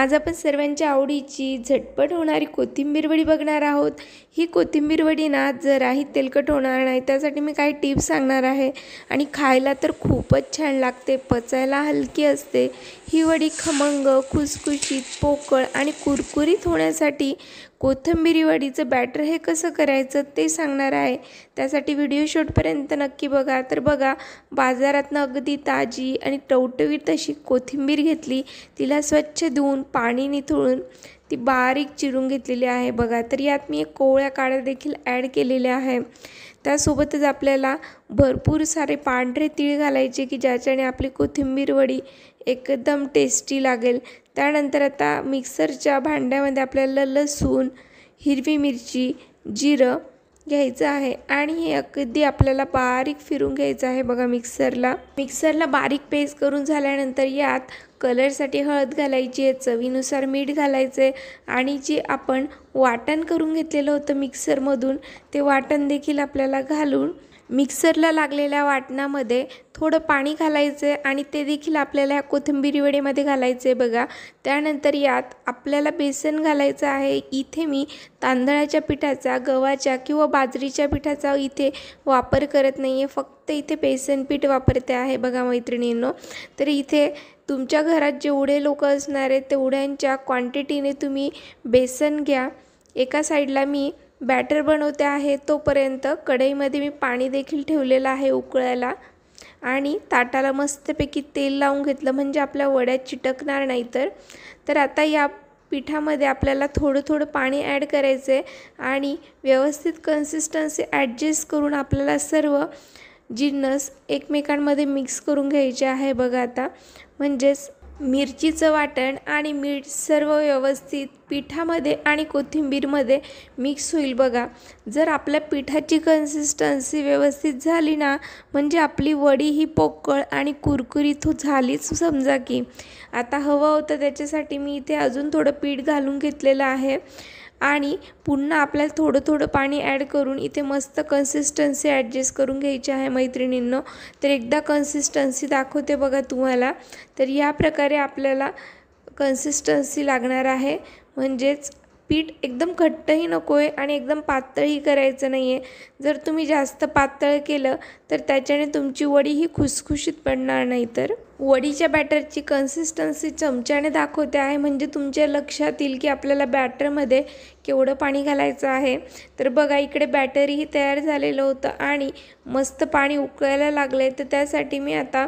आज आपण सर्वांच्या आवडीची झटपट होणारी कोथिंबीर वडी बघणार आहोत। ही कोथिंबीर वडी ना जराही तेलकट होणार नाही, त्यासाठी मी काही टिप्स सांगणार आहे आणि खायला तर खूपच छान लागते, पचायला हलकी असते। ही वडी खमंग, खुसखुशीत, पोकळ आणि कुरकुरीत होण्यासाठी कोथिंबीर वडीचं बॅटर हे कसं करायचं ते सांगणार आहे। त्यासाठी व्हिडिओ शेवटपर्यंत नक्की बघा। तर बघा, बाजारातनं अगदी ताजी आणि टवटवीत अशी कोथिंबीर घेतली, तिला स्वच्छ धुवून पाणी निथळून ती बारीक चिरून घेतलेली आहे। बघा, तर यात मी एक कोवळ्या काड्या देखील ॲड केलेल्या आहे। त्यासोबतच आपल्याला भरपूर सारे पांढरे तीळ घालायचे की ज्याच्याने आपली कोथिंबीर वडी एकदम टेस्टी लागेल। त्यानंतर आता मिक्सरच्या भांड्यामध्ये आपल्याला लसूण, हिरवी मिरची, जिरं घ्यायचं आहे आणि हे अगदी आपल्याला बारीक फिरून घ्यायचं आहे। बघा, मिक्सरला बारीक पेस्ट करून झाल्यानंतर यात कलरसाठी हळद घालायची आहे, चवीनुसार मीठ घालायचे आणि जे आपण वाटण करून घेतलेलं होतं मिक्सरमधून ते वाटण देखील आपल्याला घालून मिक्सरला लागलेल्या वाटणामध्ये थोडं पाणी घालायचे आणि ते देखील आपल्याला या कोथिंबीर वडीमध्ये घालायचे। बघा, त्यानंतर यात आपल्याला बेसन घालायचं आहे। इथे मी तांदळाच्या पिठाचा, गव्हाच्या किंवा बाजरीच्या पिठाचा इथे वापर करत नाही आहे, फक्त इथे बेसन पीठ वापरते आहे। बघा मैत्रिणींनो, तर इथे तुमच्या घरात जेवढे लोक असणार आहेत तेवढ्यांच्या क्वांटिटीने तुम्ही बेसन घ्या। एका साईडला मी बॅटर बनवते आहे, तोपर्यंत कढईमध्ये मी पाणी देखील ठेवलेलं आहे उकळायला आणि ताटाला मस्तपैकी तेल लावून घेतलं म्हणजे आपल्या वड्या चिटकणार नाही। तर आता या पिठामध्ये आपल्याला थोडं थोडं पाणी ॲड करायचं आहे आणि व्यवस्थित कन्सिस्टन्सी ॲडजस्ट करून आपल्याला सर्व जिन्नस एकमेकांमध्ये मिक्स करून घ्यायचे आहे। बघा, आता म्हणजेच मिरचीचं वाटण आणि मीठ सर्व व्यवस्थित पिठामध्ये आणि कोथिंबीरमध्ये मिक्स होईल। बघा, जर आपल्या पिठाची कन्सिस्टन्सी व्यवस्थित झाली ना म्हणजे आपली वडी ही पोकळ आणि कुरकुरीत झालीच समजा की। आता हवं होतं त्याच्यासाठी मी इथे अजून थोडं पीठ घालून घेतलेलं आहे आणि पुन्हा आपल्याला थोडं थोडं पाणी ॲड करून इथे मस्त कन्सिस्टन्सी ॲडजस्ट करून घ्यायची आहे मैत्रिणींनो। तर एकदा कन्सिस्टन्सी दाखवते बघा तुम्हाला। तर या प्रकारे आपल्याला कन्सिस्टन्सी लागणार आहे, म्हणजेच पीठ एकदम घट्टही नको आहे आणि एकदम पातळही करायचं नाही आहे। जर तुम्ही जास्त पातळ केलं तर त्याच्याने तुमची वडी ही खुसखुशीत पडणार नाही। तर वडीच्या बॅटरची कन्सिस्टन्सी चमच्याने दाखवते आहे म्हणजे तुमच्या लक्षात येईल की आपल्याला बॅटरमध्ये केवढं पाणी घालायचं आहे। तर बघा, इकडे बॅटरही तयार झालेलं होतं आणि मस्त पाणी उकळायला लागलं आहे। तर त्यासाठी मी आता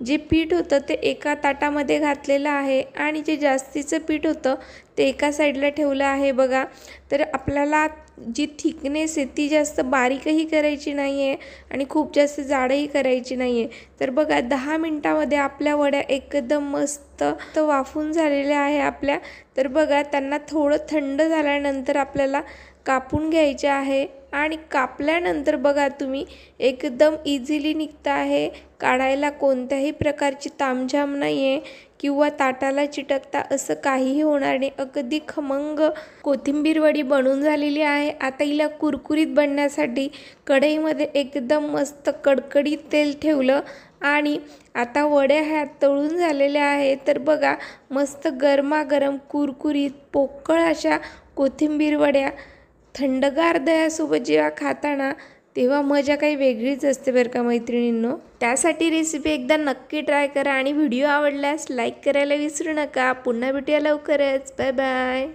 जे पीठ होतं ते एका ताटामध्ये घातलेलं आहे आणि जे जास्तीचं पीठ होतं ते एका साईडला ठेवलं आहे। बघा, तर आपल्याला जी थिकनेस आहे ती जास्त बारीकही करायची नाही आहे आणि खूप जास्त जाडही करायची नाही आहे। तर बघा, 10 मिनटामध्ये आपल्या वड्या एकदम मस्त वाफून झालेल्या आहे आपल्या। तर बघा, त्यांना थोडं थंड झाल्यानंतर आपल्याला कापून घ्यायचे आहे आणि कापल्यानंतर बघा तुम्ही एकदम इझिली निघतं आहे, काढायला कोणत्याही प्रकारची तामझाम नाही आहे किंवा ताटाला चिटकता असं काहीही होणार नाही। अगदी खमंग कोथिंबीर वडी बनून झालेली आहे। आता हिला कुरकुरीत बनण्यासाठी कढईमध्ये एकदम मस्त कडकडीत तेल ठेवलं आणि आता वड्या ह्या तळून झालेल्या आहेत। तर बघा, मस्त गरमागरम कुरकुरीत पोकळ अशा कोथिंबीर वड्या थंडगार दह्यासोबत जेव्हा खाताना तेव्हा मजा काही वेगळीच असते बरं का मैत्रिणींनो। त्यासाठी रेसिपी एकदा नक्की ट्राय करा आणि व्हिडिओ आवडल्यास लाईक करायला विसरू नका। पुन्हा भेटूया लवकरच, बाय बाय।